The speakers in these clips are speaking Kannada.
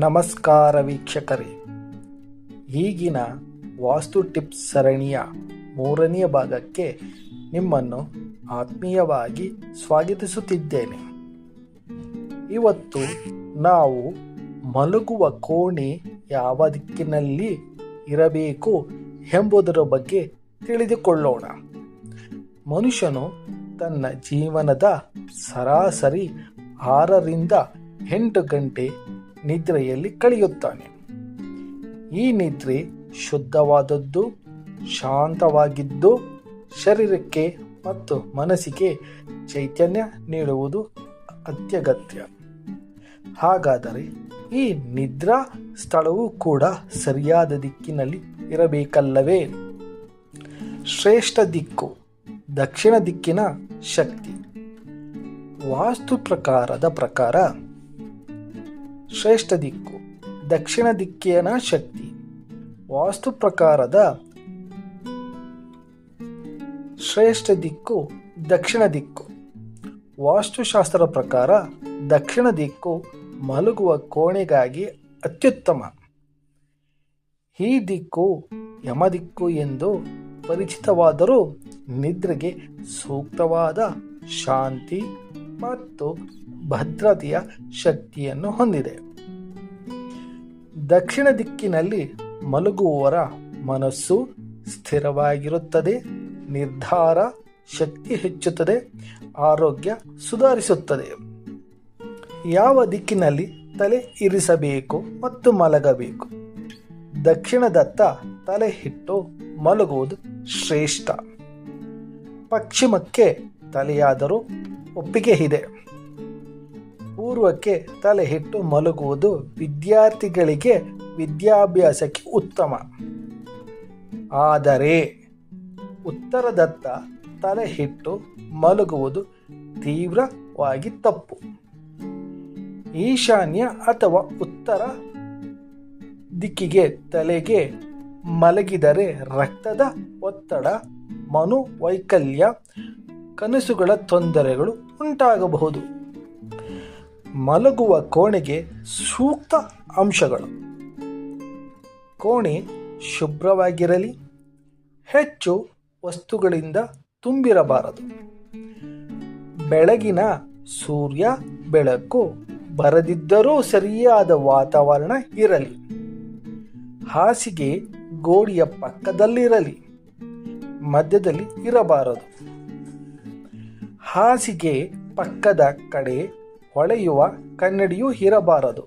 ನಮಸ್ಕಾರ ವೀಕ್ಷಕರೇ, ಈಗಿನ ವಾಸ್ತು ಟಿಪ್ಸ್ ಸರಣಿಯ 3ನೇ ಭಾಗಕ್ಕೆ ನಿಮ್ಮನ್ನು ಆತ್ಮೀಯವಾಗಿ ಸ್ವಾಗತಿಸುತ್ತಿದ್ದೇನೆ. ಇವತ್ತು ನಾವು ಮಲಗುವ ಕೋಣೆ ಯಾವ ದಿಕ್ಕಿನಲ್ಲಿ ಇರಬೇಕು ಎಂಬುದರ ಬಗ್ಗೆ ತಿಳಿದುಕೊಳ್ಳೋಣ. ಮನುಷ್ಯನು ತನ್ನ ಜೀವನದ ಸರಾಸರಿ 6ರಿಂದ 8 ಗಂಟೆ ನಿದ್ರೆಯಲ್ಲಿ ಕಳೆಯುತ್ತಾನೆ. ಈ ನಿದ್ರೆ ಶುದ್ಧವಾದದ್ದು, ಶಾಂತವಾಗಿದ್ದು, ಶರೀರಕ್ಕೆ ಮತ್ತು ಮನಸ್ಸಿಗೆ ಚೈತನ್ಯ ನೀಡುವುದು ಅತ್ಯಗತ್ಯ. ಹಾಗಾದರೆ ಈ ನಿದ್ರಾ ಸ್ಥಳವೂ ಕೂಡ ಸರಿಯಾದ ದಿಕ್ಕಿನಲ್ಲಿ ಇರಬೇಕಲ್ಲವೇ? ಶ್ರೇಷ್ಠ ದಿಕ್ಕು ದಕ್ಷಿಣ ದಿಕ್ಕಿನ ಶಕ್ತಿ. ವಾಸ್ತು ಪ್ರಕಾರದ ಪ್ರಕಾರ ಶ್ರೇಷ್ಠ ದಿಕ್ಕು ದಕ್ಷಿಣ ದಿಕ್ಕಿನ ಶಕ್ತಿ. ವಾಸ್ತು ಪ್ರಕಾರದ ಶ್ರೇಷ್ಠ ದಿಕ್ಕು ದಕ್ಷಿಣ ದಿಕ್ಕು. ವಾಸ್ತುಶಾಸ್ತ್ರ ಪ್ರಕಾರ ದಕ್ಷಿಣ ದಿಕ್ಕು ಮಲಗುವ ಕೋಣೆಗಾಗಿ ಅತ್ಯುತ್ತಮ. ಈ ದಿಕ್ಕು ಯಮದಿಕ್ಕು ಎಂದು ಪರಿಚಿತವಾದರೂ ನಿದ್ರೆಗೆ ಸೂಕ್ತವಾದ ಶಾಂತಿ ಮತ್ತು ಭದ್ರತೆಯ ಶಕ್ತಿಯನ್ನು ಹೊಂದಿದೆ. ದಕ್ಷಿಣ ದಿಕ್ಕಿನಲ್ಲಿ ಮಲಗುವವರ ಮನಸ್ಸು ಸ್ಥಿರವಾಗಿರುತ್ತದೆ, ನಿರ್ಧಾರ ಶಕ್ತಿ ಹೆಚ್ಚುತ್ತದೆ, ಆರೋಗ್ಯ ಸುಧಾರಿಸುತ್ತದೆ. ಯಾವ ದಿಕ್ಕಿನಲ್ಲಿ ತಲೆ ಇರಿಸಬೇಕು ಮತ್ತು ಮಲಗಬೇಕು? ದಕ್ಷಿಣದತ್ತ ತಲೆ ಇಟ್ಟು ಮಲಗುವುದು ಶ್ರೇಷ್ಠ. ಪಶ್ಚಿಮಕ್ಕೆ ತಲೆಯಾದರೂ ಒಪ್ಪಿಗೆ ಇದೆ. ಪೂರ್ವಕ್ಕೆ ತಲೆ ಇಟ್ಟು ಮಲಗುವುದು ವಿದ್ಯಾರ್ಥಿಗಳಿಗೆ ವಿದ್ಯಾಭ್ಯಾಸಕ್ಕೆ ಉತ್ತಮ. ಆದರೆ ಉತ್ತರದತ್ತ ತಲೆ ಇಟ್ಟು ಮಲಗುವುದು ತೀವ್ರವಾಗಿ ತಪ್ಪು. ಈಶಾನ್ಯ ಅಥವಾ ಉತ್ತರ ದಿಕ್ಕಿಗೆ ತಲೆಗೆ ಮಲಗಿದರೆ ರಕ್ತದ ಒತ್ತಡ, ಮನೋವೈಕಲ್ಯ, ಕನಸುಗಳ ತೊಂದರೆಗಳು ಉಂಟಾಗಬಹುದು. ಮಲಗುವ ಕೋಣೆಗೆ ಸೂಕ್ತ ಅಂಶಗಳು: ಕೋಣೆ ಶುಭ್ರವಾಗಿರಲಿ, ಹೆಚ್ಚು ವಸ್ತುಗಳಿಂದ ತುಂಬಿರಬಾರದು, ಬೆಳಗಿನ ಸೂರ್ಯ ಬೆಳಕು ಬರದಿದ್ದರೂ ಸರಿಯಾದ ವಾತಾವರಣ ಇರಲಿ, ಹಾಸಿಗೆ ಗೋಡೆಯ ಪಕ್ಕದಲ್ಲಿರಲಿ, ಮಧ್ಯದಲ್ಲಿ ಇರಬಾರದು, ಹಾಸಿಗೆ ಪಕ್ಕದ ಕಡೆ ಹೊಳೆಯುವ ಕನ್ನಡಿಯೂ ಇರಬಾರದು,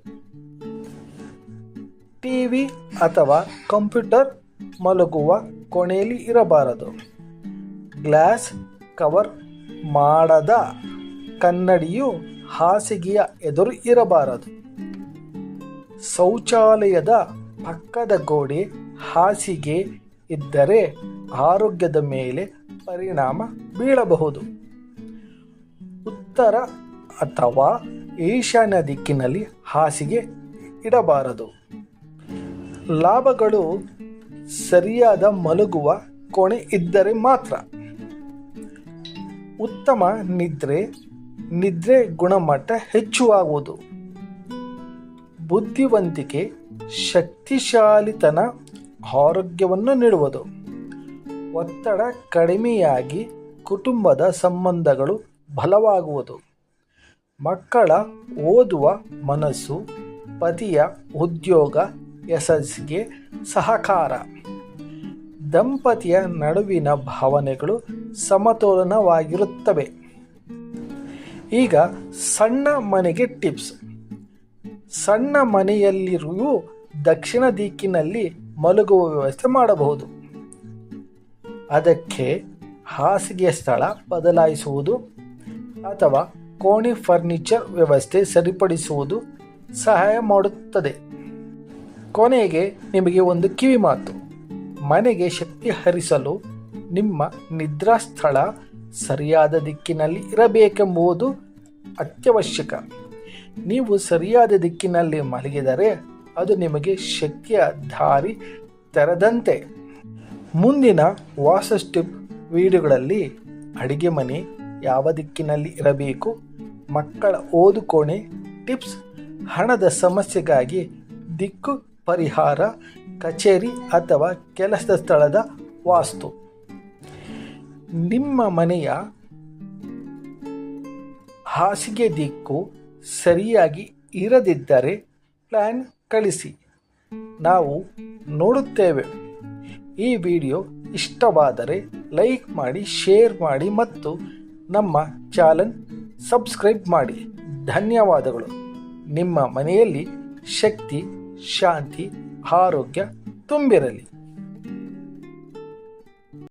ಟಿವಿ ಅಥವಾ ಕಂಪ್ಯೂಟರ್ ಮಲಗುವ ಕೋಣೆಯಲ್ಲಿ ಇರಬಾರದು, ಗ್ಲಾಸ್ ಕವರ್ ಮಾಡದ ಕನ್ನಡಿಯು ಹಾಸಿಗೆಯ ಎದುರು ಇರಬಾರದು, ಶೌಚಾಲಯದ ಪಕ್ಕದ ಗೋಡೆ ಹಾಸಿಗೆ ಇದ್ದರೆ ಆರೋಗ್ಯದ ಮೇಲೆ ಪರಿಣಾಮ ಬೀಳಬಹುದು. ಉತ್ತರ ಅಥವಾ ಈಶಾನ್ಯ ದಿಕ್ಕಿನಲ್ಲಿ ಹಾಸಿಗೆ ಇಡಬಾರದು. ಲಾಭಗಳು ಸರಿಯಾದ ಮಲಗುವ ಕೋಣೆ ಇದ್ದರೆ ಮಾತ್ರ. ಉತ್ತಮ ನಿದ್ರೆ ಗುಣಮಟ್ಟ ಹೆಚ್ಚುವುದು, ಬುದ್ಧಿವಂತಿಕೆ, ಶಕ್ತಿಶಾಲಿತನ, ಆರೋಗ್ಯವನ್ನು ನೀಡುವುದು, ಒತ್ತಡ ಕಡಿಮೆಯಾಗಿ ಕುಟುಂಬದ ಸಂಬಂಧಗಳು ಬಲವಾಗುವುದು, ಮಕ್ಕಳ ಓದುವ ಮನಸ್ಸು, ಪತಿಯ ಉದ್ಯೋಗ ಯಶಸ್ಸಿಗೆ ಸಹಕಾರ, ದಂಪತಿಯ ನಡುವಿನ ಭಾವನೆಗಳು ಸಮತೋಲನವಾಗಿರುತ್ತವೆ. ಈಗ ಸಣ್ಣ ಮನೆಗೆ ಟಿಪ್ಸ್. ಸಣ್ಣ ಮನೆಯಲ್ಲಿರುವ ದಕ್ಷಿಣ ದಿಕ್ಕಿನಲ್ಲಿ ಮಲಗುವ ವ್ಯವಸ್ಥೆ ಮಾಡಬಹುದು. ಅದಕ್ಕೆ ಹಾಸಿಗೆ ಸ್ಥಳ ಬದಲಾಯಿಸುವುದು ಅಥವಾ ಕೋಣೆ ಫರ್ನಿಚರ್ ವ್ಯವಸ್ಥೆ ಸರಿಪಡಿಸುವುದು ಸಹಾಯ ಮಾಡುತ್ತದೆ. ಕೊನೆಗೆ ನಿಮಗೆ ಒಂದು ಕಿವಿ ಮಾತು: ಮನೆಗೆ ಶಕ್ತಿ ಹರಿಸಲು ನಿಮ್ಮ ನಿದ್ರಾ ಸ್ಥಳ ಸರಿಯಾದ ದಿಕ್ಕಿನಲ್ಲಿ ಇರಬೇಕೆಂಬುದು ಅತ್ಯವಶ್ಯಕ. ನೀವು ಸರಿಯಾದ ದಿಕ್ಕಿನಲ್ಲಿ ಮಲಗಿದರೆ ಅದು ನಿಮಗೆ ಶಕ್ತಿಯ ದಾರಿ ತೆರೆದಂತೆ. ಮುಂದಿನ ವಾಸ್ತು ವಿಡಿಯೋಗಳಲ್ಲಿ ಅಡಿಗೆ ಮನೆ ಯಾವ ದಿಕ್ಕಿನಲ್ಲಿ ಇರಬೇಕು, ಮಕ್ಕಳ ಓದು ಕೋಣೆ ಟಿಪ್ಸ್ ಹಣದ ಸಮಸ್ಯೆಗಾಗಿ ದಿಕ್ಕು ಪರಿಹಾರ, ಕಚೇರಿ ಅಥವಾ ಕೆಲಸದ ಸ್ಥಳದ ವಾಸ್ತು. ನಿಮ್ಮ ಮನೆಯ ಹಾಸಿಗೆ ದಿಕ್ಕು ಸರಿಯಾಗಿ ಇರದಿದ್ದರೆ ಪ್ಲ್ಯಾನ್ ಕಳಿಸಿ, ನಾವು ನೋಡುತ್ತೇವೆ. ಈ ವಿಡಿಯೋ ಇಷ್ಟವಾದರೆ ಲೈಕ್ ಮಾಡಿ, ಶೇರ್ ಮಾಡಿ ಮತ್ತು ನಮ್ಮ ಚಾನಲ್ ಸಬ್ಸ್ಕ್ರೈಬ್ ಮಾಡಿ. ಧನ್ಯವಾದಗಳು. ನಿಮ್ಮ ಮನೆಯಲ್ಲಿ ಶಕ್ತಿ, ಶಾಂತಿ, ಆರೋಗ್ಯ ತುಂಬಿರಲಿ.